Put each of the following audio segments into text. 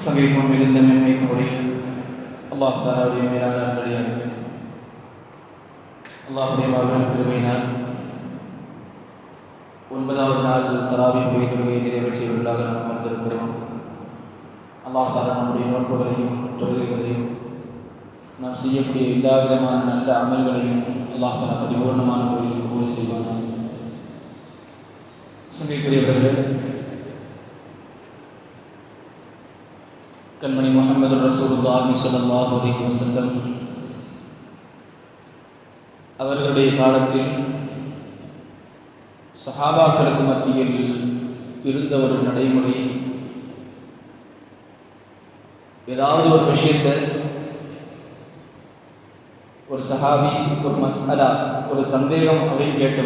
சங்கைக்கும் மிகுந்த மென்மைக்கும் உடைய அல்லாஹ் தாலாவுடைய மேலான அன்படியாக அல்லாஹுடைய மாபெரும் கிருபையினால் 9வது நாள் தராவீஹ் தொழுகையை நிறைவேற்றியவர்களாக நாம் வந்திருக்கிறோம். அல்லாஹ் தாலா நம்முடைய நோன்புகளையும் தொழுகைகளையும் நாம் செய்யக்கூடிய எல்லா விதமான நல்ல அமல்களையும் அல்லாஹ் தாலா பரிபூர்ணமான முறையில் கபூல் செய்வானாக. சங்கைக்குரியவர்களே, கண்மணி முஹம்மது ரசூலுல்லாஹி ஸல்லல்லாஹு அலைஹி வஸல்லம் அவர்களுடைய காலத்தில் சஹாபாக்களுக்கு மத்தியில் இருந்த ஒரு நடைமுறை, ஏதாவது ஒரு விஷயத்தை ஒரு சஹாபி ஒரு மஸ்அலா ஒரு சந்தேகம் அப்படின்னு கேட்டு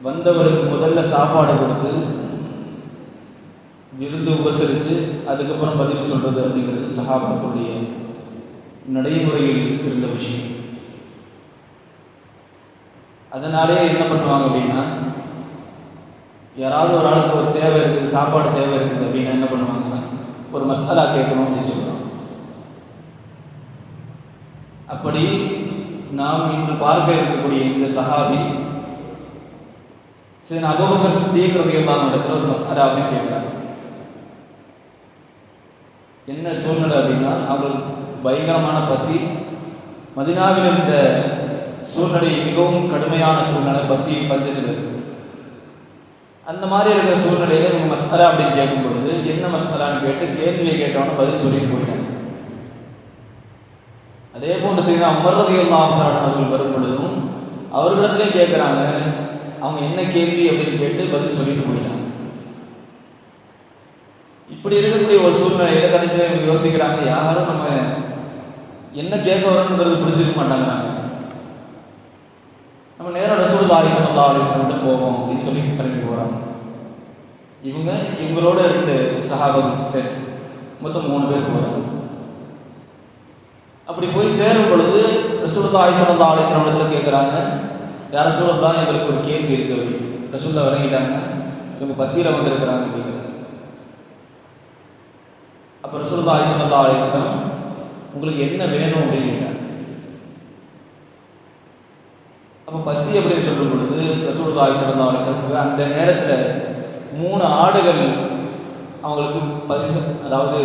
வந்தவருக்கு முதல்ல சாப்பாடு கொடுத்து விருந்து உபசரித்து அதுக்கப்புறம் பதில் சொல்கிறது அப்படிங்கிறது சஹாபாக்களுடைய நடைமுறையில் இருந்த விஷயம். அதனாலே என்ன பண்ணுவாங்க அப்படின்னா, யாராவது ஒரு ஆளுக்கு ஒரு தேவை இருக்குது, சாப்பாடு தேவை இருக்குது அப்படின்னா என்ன பண்ணுவாங்கன்னா, ஒரு மசாலா கேட்கணும் அப்படின்னு சொல்லுவாங்க. அப்படி நாம் இன்று பார்க்க இருக்கக்கூடிய இந்த சஹாபி சரி அபூபக்கர் சித்தீக் ரலியல்லாஹு அன்ஹு இடத்துல ஒரு மசாலா அப்படின்னு கேட்குறாங்க. என்ன சூழ்நிலை அப்படின்னா, அவங்களுக்கு பயங்கரமான பசி, மதீனாவில் இருந்த சூழ்நிலை மிகவும் கடுமையான சூழ்நிலை, பசி பஞ்சத்தில் இருக்கு. அந்த மாதிரி இருக்கிற சூழ்நிலையில இவங்க மஸ்அலா அப்படின்னு கேட்கும் பொழுது என்ன மஸ்அலான்னு கேட்டு கேள்வியை கேட்டவன பதில் சொல்லிட்டு போயிட்டாங்க. அதே போன்று செய்த உமர் ரலியல்லாஹு அன்ஹு அவர்கள் வரும் பொழுதும் அவர்களிடத்திலே கேட்குறாங்க, அவங்க என்ன கேள்வி அப்படின்னு கேட்டு பதில் சொல்லிட்டு போயிட்டாங்க. இப்படி இருக்கக்கூடிய ஒரு சூழ்நிலையில கடைசியில் இவங்க யோசிக்கிறாங்க, யாரும் நம்ம என்ன கேட்க வரோங்கிறது புரிஞ்சுக்க மாட்டாங்கிறாங்க. நம்ம நேராக ரசூலுல்லாஹி ஸல்லல்லாஹு அலைஹி வஸல்லம் போவோம் அப்படின்னு சொல்லி கிளம்பி போகிறாங்க. இவங்களோட 2 சஹாபாக்கள் சேர்த்து மொத்தம் 3 பேர் போகிறாங்க. அப்படி போய் சேரும் பொழுது ரசூலுல்லாஹி ஸல்லல்லாஹு அலைஹி வஸல்லம் கேட்குறாங்க, யார் ரசூலுல்லாஹ், எங்களுக்கு ஒரு கேள்வி இருக்குது அப்படின்னு. ரசூலுல்லாஹ் விளங்கிட்டாங்க, இவங்க பசியில் வந்திருக்கிறாங்க அப்படிங்கிறது. அப்போ ரசூலுல்லாஹி ஸல்லல்லாஹு அலைஹி வஸல்லம் உங்களுக்கு என்ன வேணும் அப்படின்னு கேட்டாங்க. அப்போ பசி அப்படின்னு சொல்லும் பொழுது ரசூலுல்லாஹி ஸல்லல்லாஹு அலைஹி வஸல்லம் அந்த நேரத்தில் 3 ஆடுகள் அவங்களுக்கு பரிசு, அதாவது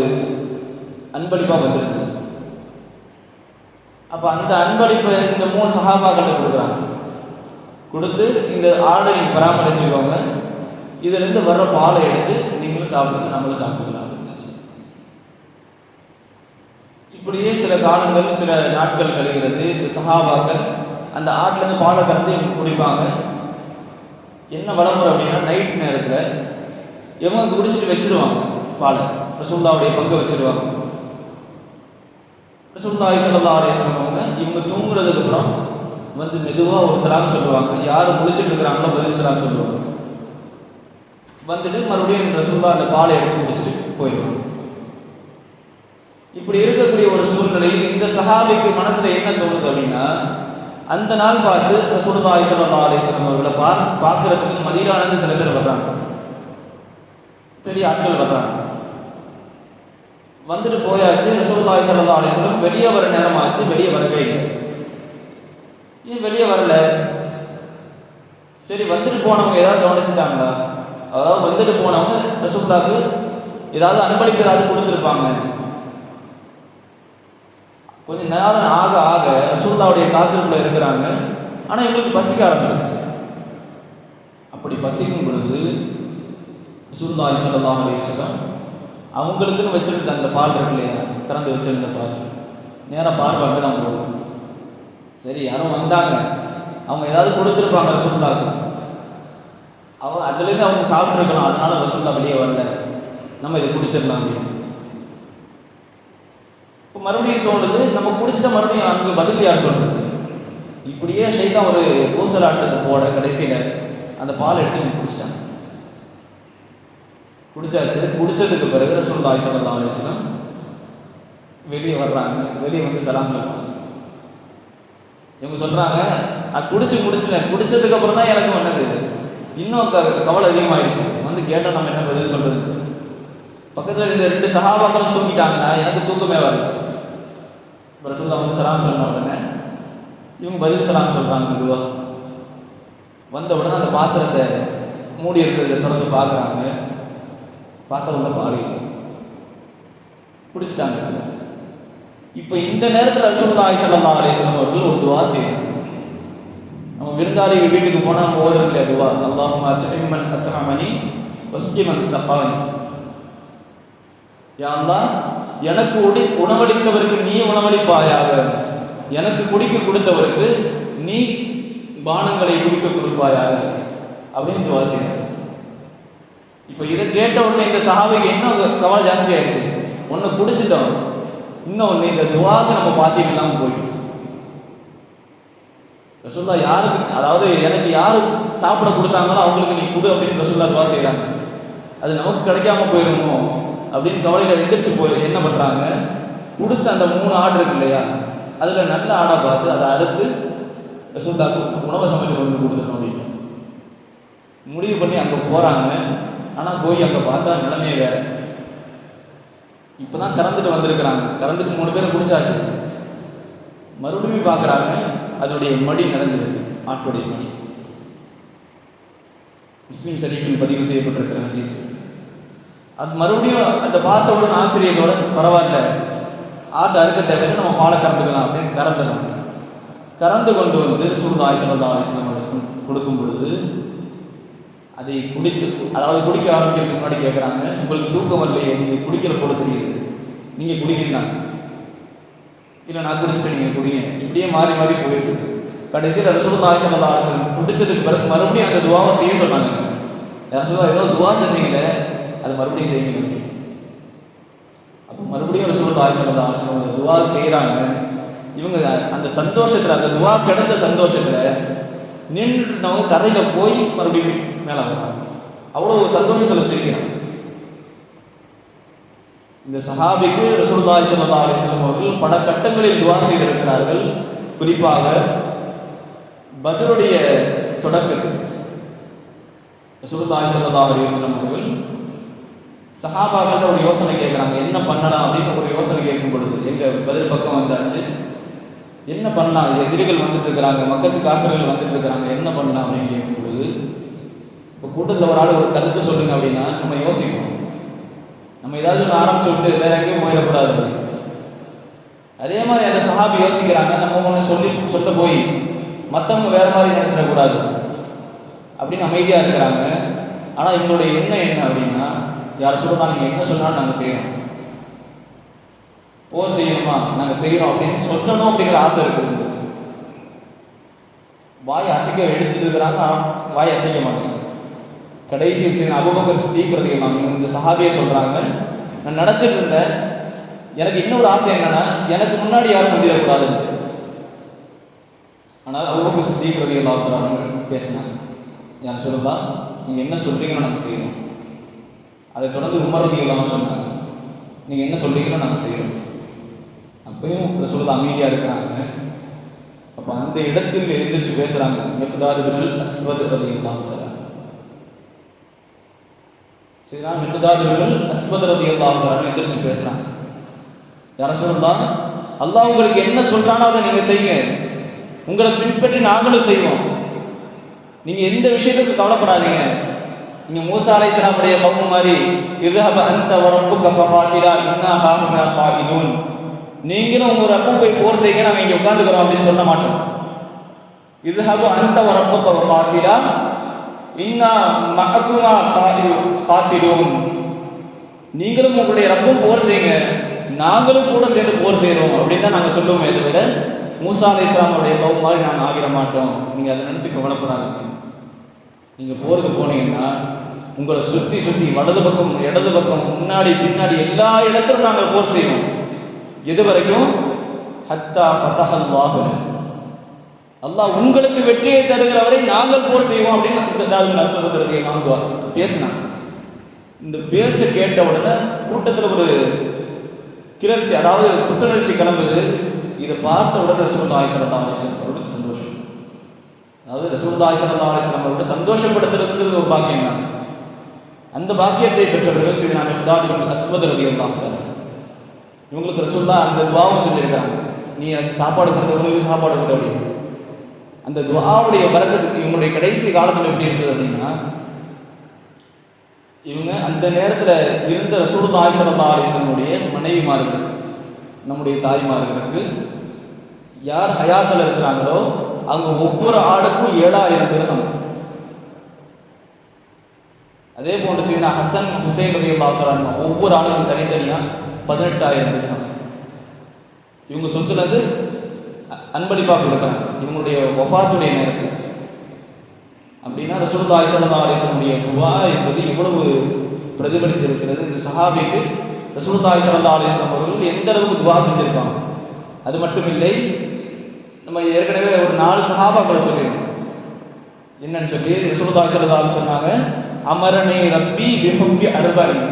அன்பளிப்பாக வந்திருந்தது. அப்போ அந்த அன்பளிப்பை இந்த 3 சஹாபாக்கள் கொடுக்குறாங்க. கொடுத்து இந்த ஆடை நீங்கள் பராமரிச்சுக்கோங்க, இதுலேருந்து வர்ற பாலை எடுத்து நீங்களும் சாப்பிடுங்க, நம்மளும் சாப்பிட்டுக்கலாம். இப்படியே சில காலங்கள் சில நாட்கள் கழிகிறது. இந்த சஹாபாக்கள் அந்த ஆட்டிலேருந்து பாலை கறந்து குடிப்பாங்க. என்ன வளமுறை அப்படின்னா, நைட் நேரத்தில் இவங்க குடிச்சிட்டு வச்சிருவாங்க பாலை, ரசூலுல்லாஹ்வுடைய பங்கு வச்சிருவாங்க. ரசூலுல்லாஹி ஸல்லல்லாஹு அலைஹி வஸல்லம் இவங்க தூங்குறதுக்கு அப்புறம் வந்து மெதுவாக ஒரு சலாம் சொல்லுவாங்க. யார் முழிச்சிட்டு இருக்கிறாங்களோ பதில் சலாம் சொல்லுவாங்க. வந்துட்டு மறுபடியும் ரசூலுல்லாஹ் அந்த பாலை எடுத்து குடிச்சிட்டு போயிடுவாங்க. இப்படி இருக்கக்கூடிய ஒரு சூழ்நிலையில் இந்த சஹாபிக்கு மனசுல என்ன தோணுது அப்படின்னா, அந்த நாள் பார்த்து ரசூலுல்லாஹி ஸல்லல்லாஹு அலைஹி வஸல்லம் அவர்களை பார்க்கறதுக்கு மதீனாவிலிருந்து சில பேர் வர்றாங்க, பெரிய ஆட்கள் வர்றாங்க. வந்துட்டு போயாச்சு. ரசூலுல்லாஹி ஸல்லல்லாஹு அலைஹி வஸல்லம் வெளியே வர நேரம் ஆச்சு, வெளியே வரவே இல்லை. ஏன் வெளியே வரல? சரி, வந்துட்டு போனவங்க ஏதாவது கவனிச்சுட்டாங்களா? அதாவது வந்துட்டு போனவங்க ரசூலுல்லாஹ்க்கு ஏதாவது அன்பளிப்பு ஏதாவது கொடுத்துருப்பாங்க. கொஞ்சம் நேரம் ஆக ஆக ரசூலுல்லாஹ்வுடைய காத்திருப்புல இருக்கிறாங்க. ஆனால் இவங்களுக்கு பசிக்க ஆரம்பிச்சிருச்சு. அப்படி பசிக்கும் பொழுது ரசூலுல்லாஹி ஸல்லல்லாஹு அலைஹி வஸல்லம் அவங்களுக்குன்னு வச்சிருந்த அந்த பால் இருக்கு இல்லையா, கறந்து வச்சிருந்த பால், நேராக பார்க்க தான் போகும். சரி, யாரும் வந்தாங்க, அவங்க ஏதாவது கொடுத்துருப்பாங்க ரசூலுல்லாஹ்க்கு, அதுலேருந்து அவங்க சாப்பிட்ருக்கலாம். அதனால ரசூலுல்லாஹ் வெளியே வரல, நம்ம இதை குடிச்சிடலாம் அப்படின்னு. இப்போ மறுபடியும் தோணுது, நம்ம குடிச்சிட்டா மறுபடியும் அங்கே பதில் யார் சொல்றது? இப்படியே ஷைத்தான் ஒரு ஊசலாட்டத்தை போட கடைசியில் அந்த பால் எடுத்து குடிச்சிட்டாங்க. குடிச்சாச்சு. குடிச்சதுக்கு பிறகு ரசூலுல்லாஹி ஸல்லல்லாஹு அலைஹி வஸல்லம் வெளியே வர்றாங்க. வெளியே வந்து சலாம் சொல்றாங்க. இவங்க சொல்றாங்க, நான் குடிச்சதுக்கு அப்புறம் தான் எனக்கு வந்தது இன்னும் கவலை அதிகமாகிடுச்சு. வந்து கேட்டால் நம்ம என்ன பதில் சொல்றது? பக்கத்தில் இந்த 2 சஹாபாக்களும் தூங்கிட்டாங்கன்னா எனக்கு தூக்கமே வரல. ரசூலுல்லாஹ் வந்து சலாம் சொன்ன உடனே இவங்க பதில் சலாம் சொல்கிறாங்க. மெதுவாக வந்த உடனே அந்த பாத்திரத்தை மூடி இருக்கிறத திறந்து பார்க்குறாங்க. பார்த்த உடனே பால் இல்லை, குடிச்சிட்டாங்க. இப்போ இந்த நேரத்தில் ரசூலுல்லாஹி ஸல்லல்லாஹு அலைஹி வஸல்லம் அவர்கள் ஒரு துவா செய்யறாங்க. நம்ம விருந்தாளி வீட்டுக்கு போனால் நம்ம ஓதுறோம் இல்லையா துவா, அல்லாஹும்ம அத்இம்மன் அத்அமனி வஸ்கிமன் ஸகானி. யா அல்லாஹ், எனக்கு உணவளித்தவருக்கு நீ உணவளிப்பாயாக, எனக்கு குடிக்க கொடுத்தவருக்கு நீ பானங்களை குடிக்க கொடுப்பாயாக அப்படின்னு துவா செய்யறாங்க. இப்போ இதை கேட்ட உடனே இந்த சஹாபிக்கு இன்னும் கவலை ஜாஸ்தி ஆயிடுச்சு. ஒன்று குடிச்சிட்டோம், இன்னொன்று இந்த துவாக்கு நம்ம பாத்தியம் இல்லாமல் போயிட்டோம். ரசூலுல்லாஹ் யாருக்கு, அதாவது எனக்கு யாரு சாப்பிட கொடுத்தாங்களோ அவங்களுக்கு நீ கொடு அப்படின்னு ரசூலுல்லாஹ் துவா செய்கிறாங்க. அது நமக்கு கிடைக்காம போயிடுமோ அப்படின்னு கவலையில் எந்திரிச்சு போய் என்ன பண்ணுறாங்க, கொடுத்த அந்த 3 ஆடு இருக்கு இல்லையா, அதில் நல்ல ஆடாக பார்த்து அதை அறுத்து ரசூலுல்லாஹ்க்கு உணவை சமைச்சு கொண்டு கொடுத்துடணும் அப்படின்னு முடிவு பண்ணி அங்கே போகிறாங்க. ஆனால் போய் அங்கே பார்த்தா நிலைமையே வேறு. இப்போ தான் கறந்துட்டு வந்திருக்கிறாங்க. கறந்துட்டு 3 பேரும் குடிச்சாச்சு. மறுபடியும் பார்க்குறாங்க, அதனுடைய மடி நடந்துருக்கு, ஆட்டுடைய மடி. முஸ்லீம் ஷரீஃபில் பதிவு செய்யப்பட்டிருக்கிற ஹதீஸ். அது மறுபடியும் அந்த பார்த்தவுடன் ஆச்சரியத்தோட, பரவாயில்ல ஆட்டை அறுக்க தேவையில்லை, நம்ம பாலை கறந்துக்கலாம் அப்படின்னு கறந்துடுறாங்க. கறந்து கொண்டு வந்து ரசூலுல்லாஹி ஸல்லல்லாஹு அலைஹி வஸல்லம் கொடுக்கும் பொழுது அதை குடித்து, அதாவது குடிக்க ஆரம்பிக்கிறதுக்கு முன்னாடி கேட்குறாங்க, உங்களுக்கு தூக்கம் வரலையே, நீங்கள் குடிக்கிற போல தெரியுது, நீங்கள் குடிக்கிறாங்க. இல்லை நான் குடிச்சிட்டு நீங்கள் குடிங்க. இப்படியே மாறி மாறி போயிட்டு இருக்கு. கடைசியில் ரசூலுல்லாஹி ஸல்லல்லாஹு அலைஹி வஸல்லம் குடிச்சதுக்கு பிறகு மறுபடியும் அந்த துவாவை செய்ய சொன்னாங்க. ரசூலுல்லாஹ் ஏதோ துவா செஞ்சீங்களே, அது மறுபடியும் செய்யுங்க. அப்போ மறுபடியும் ரசூலுல்லாஹி ஸல்லல்லாஹு அலைஹி வஸல்லம் அந்த துவா செய்கிறாங்க. இவங்க அந்த சந்தோஷத்தில், அந்த துவா கிடைச்ச சந்தோஷத்தில் நின்றுட்டு இருந்தவங்க தரையில் போய் மறுபடியும் மேலே வர்றாங்க. அவ்வளோ சந்தோஷத்தில் சிரிக்கிறாங்க. இந்த சஹாபிக்கு ரசூலுல்லாஹி ஸல்லல்லாஹு அலைஹி வஸல்லம் அவர்கள் பல கட்டங்களில் துஆ செய்திருக்கிறார்கள். குறிப்பாக பத்ருடைய தொடக்கத்தில் ரசூலுல்லாஹி ஸல்லல்லாஹு அலைஹி வஸல்லம் அவர்கள் சஹாபாக்கள்ட்ட ஒரு யோசனை கேட்குறாங்க, என்ன பண்ணலாம் அப்படின்னு ஒரு யோசனை கேட்கும் பொழுது, எங்கள் பதில் பக்கம் வந்தாச்சு, என்ன பண்ணலாம், எதிரிகள் வந்துட்டு இருக்கிறாங்க, மக்கத்து காஃபிர்கள் வந்துட்டு இருக்கிறாங்க, என்ன பண்ணலாம் அப்படின்னு கேட்கும் பொழுது, இப்போ கூட்டத்தில் ஒரு ஆள் ஒரு கருத்து சொல்லுங்க அப்படின்னா நம்ம யோசிப்போம். நம்ம ஏதாவது ஒன்று ஆரம்பிச்சு விட்டு வேற எங்கேயும் போயிடக்கூடாது அப்படின்னு. அதே மாதிரி அந்த சஹாபி யோசிக்கிறாங்க, நம்ம ஒன்று சொல்ல போய் மற்றவங்க வேற மாதிரி நினைச்சிடக்கூடாது அப்படின்னு அமைதியாக இருக்கிறாங்க. ஆனால் இவங்களுடைய எண்ணம் என்ன அப்படின்னா, யார் சொல்லலாம், நீங்கள் என்ன சொன்னாலும் நாங்கள் செய்யணும், போர் செய்யணுமா நாங்கள் செய்யணும் அப்படின்னு சொல்லணும் அப்படிங்கிற ஆசை இருக்குது. வாய் அசைக்க எடுத்துட்டு இருக்கிறாங்க, வாய் அசைக்க மாட்டாங்க. கடைசி அபூபக்கர் சித்தீக் ரலியல்லாஹு அன்ஹு இந்த சஹாபியை சொல்றாங்க, நான் நினைச்சிட்டு இருந்தேன், எனக்கு இன்னொரு ஆசை என்னன்னா, எனக்கு முன்னாடி யாரும் முந்திடக்கூடாதுன்னு. ஆனால் அபூபக்கர் சித்தீக் ரலியல்லாஹு அன்ஹு பேசினாங்க, யார் சொல்லுதா நீங்கள் என்ன சொல்றீங்களோ நாங்கள் செய்யணும். அதை தொடர்ந்து உமர் ரலியல்லாஹு அன்ஹு சொன்னாங்க, நீங்கள் என்ன சொல்றீங்களோ நாங்கள் செய்யணும். அப்பயும் ரசூலுல்லாஹ் அமைதியாக இருக்கிறாங்க. அப்போ அந்த இடத்தில் எழுந்திரிச்சு பேசுறாங்க மிக்தாத் இப்னுல் அஸ்வத் ரலியல்லாஹு தஆலா. சரினா மிக்தாத் இப்னுல் அஸ்வத் ரலியல்லாஹு தஆலா எழுந்திரிச்சு பேசுறாங்க, யா ரசூலுல்லாஹ், அல்லாஹ் உங்களுக்கு என்ன சொல்றானோ அதை நீங்க செய்யுங்க, உங்களை பின்பற்றி நாங்களும் செய்வோம், நீங்க எந்த விஷயத்துக்கு கவலைப்படாதீங்க. நீங்க மூசா அலைஹிஸ்ஸலாம் உடைய கவும் மாதிரி இذهب انت وربك فقاتلا انا هاهنا قاعدون, நீங்களும் உங்க ரப்பும் போய் போர் செய்யுங்க, நாங்க இங்க உட்கார்ந்துக்கிறோம் அப்படின்னு சொல்ல மாட்டோம். இذهب انت وربك فقاتلا انا معكما قاتلون, நீங்களும் உங்களுடைய ரப்பும் போர் செய்யுங்க, நாங்களும் கூட சேர்ந்து போர் செய்யறோம் அப்படின்னு தான் நாங்க சொல்லுவோமே தவிர மூசா அலைஹிஸ்ஸலாம் உடைய கவும் மாதிரி நாங்க ஆகிட மாட்டோம். நீங்க அதை நினைச்சு கவலைப்படாதீங்க. நீங்க போருக்கு போனீங்கன்னா உங்களை சுற்றி சுற்றி வலது பக்கம் இடது பக்கம் முன்னாடி பின்னாடி எல்லா இடத்திலும் நாங்கள் போர் செய்வோம். எது வரைக்கும்? ஹத்தா ஃபதஹல்லாஹு லக்கும், அல்லாஹ் உங்களுக்கு வெற்றியை தருகிற வரை நாங்கள் போர் செய்வோம் அப்படின்னு பேசினாங்க. இந்த பேச்சை கேட்ட உடனே கூட்டத்தில் ஒரு கிளர்ச்சி, அதாவது புத்துணர்ச்சி கிளம்புது. இதை பார்த்த உடனே ரசூலுல்லாஹி ஸல்லல்லாஹு அலைஹி வஸல்லம் அவர்களுக்கு சந்தோஷம். அதாவது ரசூலுல்லாஹி ஸல்லல்லாஹு அலைஹி வஸல்லம் அவர்களை சந்தோஷப்படுத்துறதுங்கிறது ஒரு பாக்கியம் தான். அந்த பாக்கியத்தை பெற்றவர்கள் சரி நான் மிக்தாத் அஸ்வத் ரலியல்லாஹு தஆலா. இவங்களுக்கு ரசூலுல்லாஹ் அந்த துஆவை செஞ்சிருக்காங்க. நீ எனக்கு சாப்பாடு கொடுத்தவங்களுக்கு சாப்பாடு கொடு அப்படின்னு. அந்த துஆவுடைய பரக்கத்துக்கு இவங்களுடைய கடைசி காலத்தில் எப்படி இருந்தது அப்படின்னா, இவங்க அந்த நேரத்தில் இருந்த ரசூலுல்லாஹி ஸல்லல்லாஹு அலைஹி வஸல்லம் மனைவிமார்கள், நம்முடைய தாய்மார்களுக்கு யார் ஹயாத்தில் இருக்கிறாங்களோ அவங்க ஒவ்வொரு ஆடுக்கும் 7000 திர்ஹம். அதே போன்று சீனா ஹசன் ஹுசைன் ரலியல்லாஹு தஆலா ஒவ்வொரு ஆளுக்கும் தனித்தனியாக 18000 திர்ஹம். இவங்க சொத்துனது அன்பளிப்பாக கொடுக்குறாங்க இவங்களுடைய வஃபாத்துடைய நேரத்தில். அப்படின்னா ரசூலுல்லாஹி ஸல்லல்லாஹு அலைஹி வஸல்லம் துஆ என்பது எவ்வளவு பிரதிபலித்திருக்கிறது. இந்த சஹாபிக்கு ரசூலுல்லாஹி ஸல்லல்லாஹு அலைஹி வஸல்லம் அவர்கள் எந்த அளவுக்கு துஆ செஞ்சிருப்பாங்க. அது மட்டும் இல்லை, நம்ம ஏற்கனவே ஒரு 4 சஹாபாக்களை சொல்லியிருக்கோம். என்னன்னு சொல்லி ரசூலுல்லாஹி ஸல்லல்லாஹு அலைஹி வஸல்லம் சொன்னாங்க, அமரனி ரப்பி பிஹுப்பி அர்பஇன்.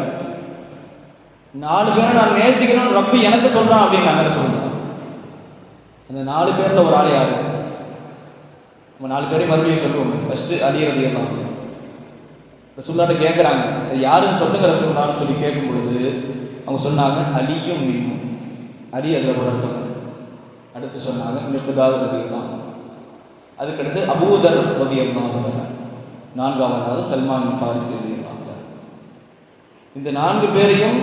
4 பேரை நான் நேசிக்கணும்னு ரப்பி எனக்கு சொல்றான் அப்படின்னாங்க ரசூலுல்லாஹ். அந்த 4 பேர்ல ஒரு ஆள் யாரு? நம்ம 4 பேரையும் மறுபடியும் சொல்லுவோம். ஃபர்ஸ்ட் அலி ரலியல்லாஹு அன்ஹு. ரசூலுல்லாஹ்ட்ட கேட்குறாங்க, யாருன்னு சொல்லுங்க ரசூலுல்லாஹ்னு சொல்லி கேட்கும் பொழுது அவங்க சொன்னாங்க, அலியும் மின்னும். அலி அதில் ஒரு அர்த்தம். அடுத்து சொன்னாங்க மிக்தாத் ரலியல்லாஹு அன்ஹு. அதுக்கடுத்து அபூதர் ரலியல்லாஹு அன்ஹு. 4ஆவதாக சல்மான் ஃபாரிஸி ரலியல்லாஹு அன்ஹு. இந்த 4 பேரையும்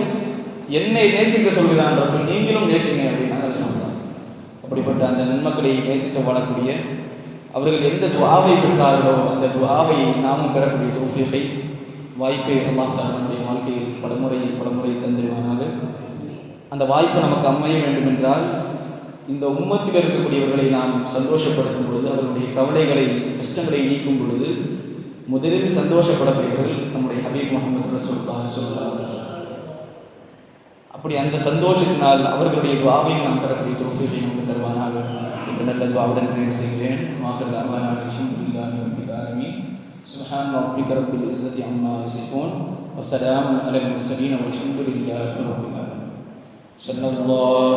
என்னை நேசிக்க சொல்கிறான் ரப்பி, நீங்களும் நேசிங்க அப்படின்னாங்க ரசூலுல்லாஹ். அப்படிப்பட்ட அந்த நன்மக்களை நேசித்து வாழக்கூடிய அவர்கள் எந்த துஆவை பெற்றார்களோ அந்த துஆவை நாமும் பெறக்கூடிய தௌஃபீகை வாய்ப்பை அல்லாஹ் தஆலா நம்முடைய வாழ்க்கையில் பலமுறை தந்திருவானாக. அந்த வாய்ப்பு நமக்கு அமைய வேண்டும் என்றால் இந்த உம்மத்தில் இருக்கக்கூடியவர்களை நாம் சந்தோஷப்படுத்தும் பொழுது, அவர்களுடைய கவலைகளை கஷ்டங்களை நீக்கும் பொழுது முதலில் சந்தோஷப்படக்கூடியவர்கள் நம்முடைய ஹபீப் முஹம்மது ரசூலுல்லாஹி ஸல்லல்லாஹு அலைஹி வஸல்லம். அப்படி அந்த சந்தோஷத்தினால் அவர்களுடைய துஆவையும் நாம் பெறக்கூடிய தௌஃபீகை நமக்கு தருவானாக என்று நல்ல துஆவுடன் நிறைவு செய்கிறேன். ஆகிர் தஅவானா அல்ஹம்துலில்லாஹி ரப்பில் ஆலமீன். சுப்ஹான ரப்பிக ரப்பில் இஸ்ஸத்தி அம்மா யசிஃபூன் வ ஸலாமுன் அலல் முர்ஸலீன் வல்ஹம்துலில்லாஹி ரப்பில் ஆலமீன். ஸல்லல்லாஹு